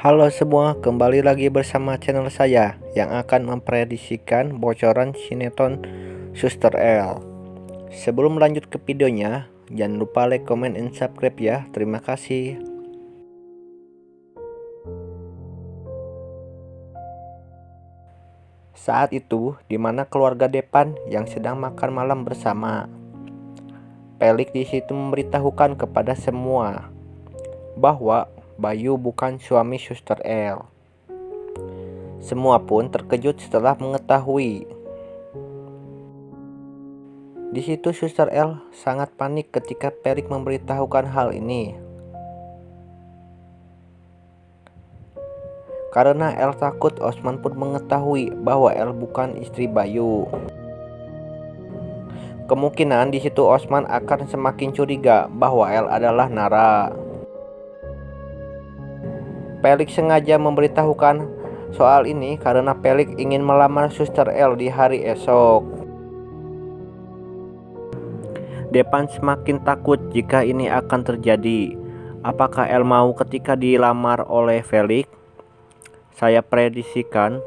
Halo semua, kembali lagi bersama channel saya yang akan memprediksikan bocoran sinetron Suster L. Sebelum lanjut ke videonya, jangan lupa like, comment, and subscribe ya. Terima kasih. Saat itu, di mana keluarga Depan yang sedang makan malam bersama. Pelik di situ memberitahukan kepada semua bahwa Bayu bukan suami Suster L. Semua pun terkejut setelah mengetahui. Di situ Suster L sangat panik ketika Pelik memberitahukan hal ini. Karena L takut Osman pun mengetahui bahwa L bukan istri Bayu. Kemungkinan di situ Osman akan semakin curiga bahwa L adalah Nara. Pelik sengaja memberitahukan soal ini karena Pelik ingin melamar Suster L di hari esok. Depan semakin takut jika ini akan terjadi. Apakah L mau ketika dilamar oleh Pelik? Saya prediksikan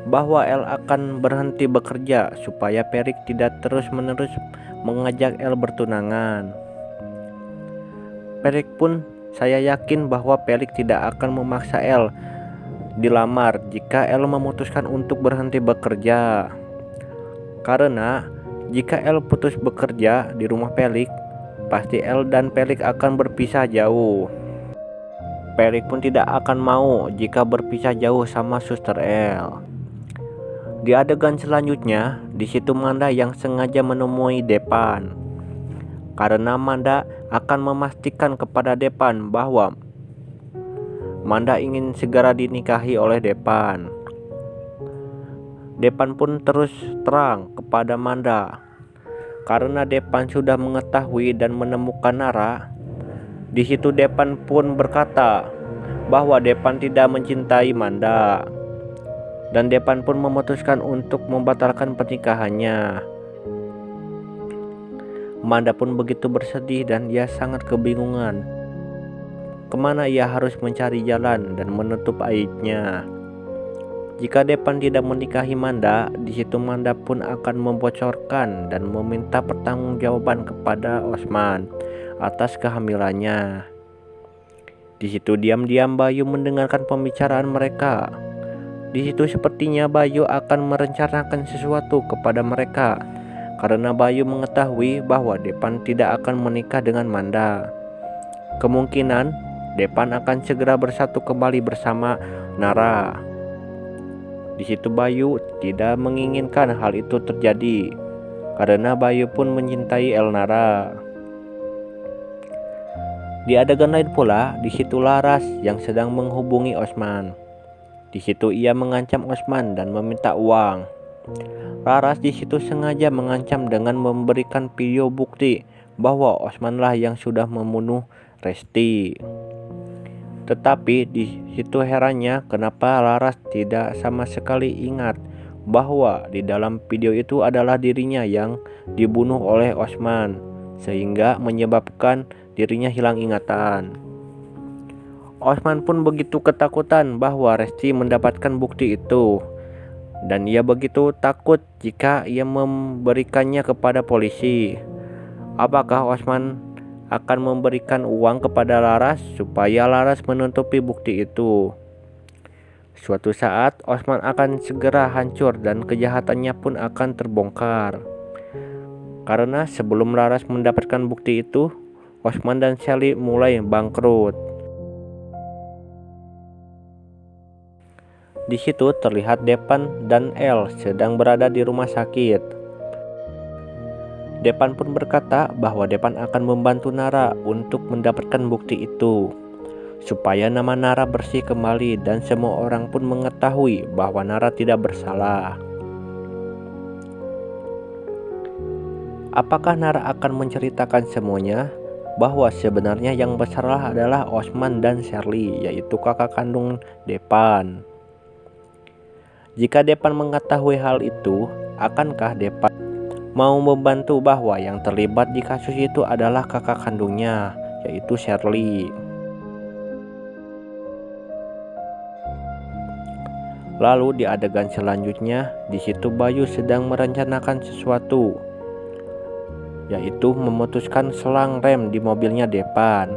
bahwa L akan berhenti bekerja supaya Pelik tidak terus-menerus mengajak L bertunangan. Pelik pun saya yakin bahwa Pelik tidak akan memaksa L dilamar jika L memutuskan untuk berhenti bekerja. Karena jika L putus bekerja di rumah Pelik, pasti L dan Pelik akan berpisah jauh. Pelik pun tidak akan mau jika berpisah jauh sama Suster L. Di adegan selanjutnya, di situ Manda yang sengaja menemui Depan. Karena Manda akan memastikan kepada Depan bahwa Manda ingin segera dinikahi oleh Depan. Depan pun terus terang kepada Manda. Karena Depan sudah mengetahui dan menemukan Nara, di situ Depan pun berkata bahwa Depan tidak mencintai Manda. Dan Depan pun memutuskan untuk membatalkan pernikahannya. Manda pun begitu bersedih dan ia sangat kebingungan. Kemana ia harus mencari jalan dan menutup aibnya. Jika Depan tidak menikahi Manda, di situ Manda pun akan membocorkan dan meminta pertanggungjawaban kepada Osman atas kehamilannya. Di situ diam-diam Bayu mendengarkan pembicaraan mereka. Di situ sepertinya Bayu akan merencanakan sesuatu kepada mereka, karena Bayu mengetahui bahwa Depan tidak akan menikah dengan Manda. Kemungkinan Depan akan segera bersatu kembali bersama Nara. Di situ Bayu tidak menginginkan hal itu terjadi, karena Bayu pun mencintai Elnara. Di adegan lain pula, di situ Laras yang sedang menghubungi Osman. Di situ ia mengancam Osman dan meminta uang. Laras di situ sengaja mengancam dengan memberikan video bukti bahwa Osmanlah yang sudah membunuh Resti. Tetapi di situ herannya kenapa Laras tidak sama sekali ingat bahwa di dalam video itu adalah dirinya yang dibunuh oleh Osman, sehingga menyebabkan dirinya hilang ingatan. Osman pun begitu ketakutan bahwa Resti mendapatkan bukti itu, dan ia begitu takut jika ia memberikannya kepada polisi. Apakah Osman akan memberikan uang kepada Laras supaya Laras menutupi bukti itu? Suatu saat Osman akan segera hancur dan kejahatannya pun akan terbongkar. Karena sebelum Laras mendapatkan bukti itu, Osman dan Sally mulai bangkrut. Di situ terlihat Depan dan L sedang berada di rumah sakit. Depan pun berkata bahwa Depan akan membantu Nara untuk mendapatkan bukti itu, supaya nama Nara bersih kembali dan semua orang pun mengetahui bahwa Nara tidak bersalah. Apakah Nara akan menceritakan semuanya? Bahwa sebenarnya yang bersalah adalah Osman dan Sally, yaitu kakak kandung Depan. Jika Depan mengetahui hal itu, akankah Depan mau membantu bahwa yang terlibat di kasus itu adalah kakak kandungnya, yaitu Shirley? Lalu di adegan selanjutnya, di situ Bayu sedang merencanakan sesuatu, yaitu memutuskan selang rem di mobilnya Depan.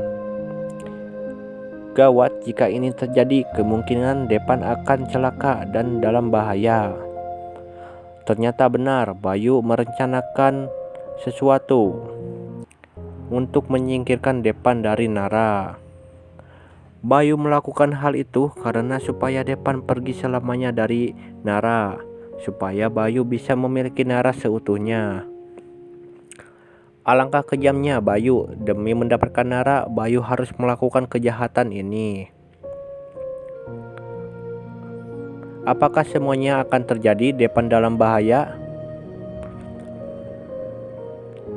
Gawat, jika ini terjadi, kemungkinan Depan akan celaka dan dalam bahaya. Ternyata benar, Bayu merencanakan sesuatu untuk menyingkirkan Depan dari Nara. Bayu melakukan hal itu karena supaya Depan pergi selamanya dari Nara, supaya Bayu bisa memiliki Nara seutuhnya. Alangkah kejamnya Bayu, demi mendapatkan Nara, Bayu harus melakukan kejahatan ini. Apakah semuanya akan terjadi Depan dalam bahaya?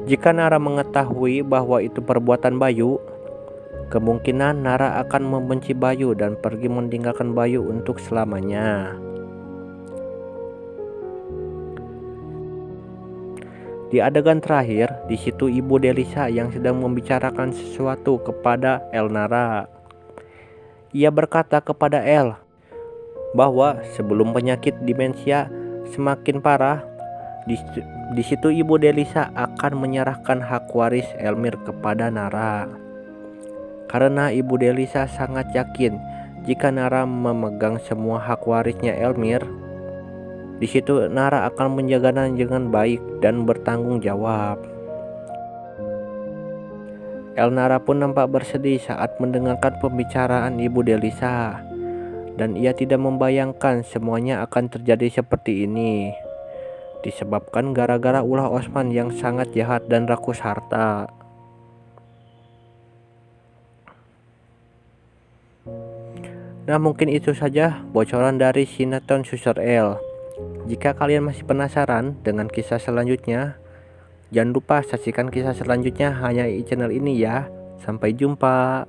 Jika Nara mengetahui bahwa itu perbuatan Bayu, kemungkinan Nara akan membenci Bayu dan pergi meninggalkan Bayu untuk selamanya. Di adegan terakhir, di situ Ibu Delisa yang sedang membicarakan sesuatu kepada Elnara. Ia berkata kepada El bahwa sebelum penyakit demensia semakin parah, di situ Ibu Delisa akan menyerahkan hak waris Elmir kepada Nara. Karena Ibu Delisa sangat yakin jika Nara memegang semua hak warisnya Elmir, di situ Nara akan menjaganya dengan baik dan bertanggung jawab. Elnara pun nampak bersedih saat mendengarkan pembicaraan Ibu Delisa, dan ia tidak membayangkan semuanya akan terjadi seperti ini, disebabkan gara-gara ulah Osman yang sangat jahat dan rakus harta. Nah, mungkin itu saja bocoran dari sinetron Suster El. Jika kalian masih penasaran dengan kisah selanjutnya, jangan lupa saksikan kisah selanjutnya hanya di channel ini ya. Sampai jumpa.